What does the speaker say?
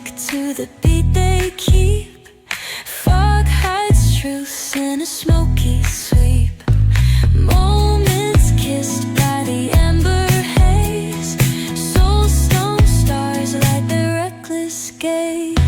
stick to the beat they keep. Fog hides truth in a smoky sweep. Moments kissed by the amber haze. Soul stone stars light their reckless gaze.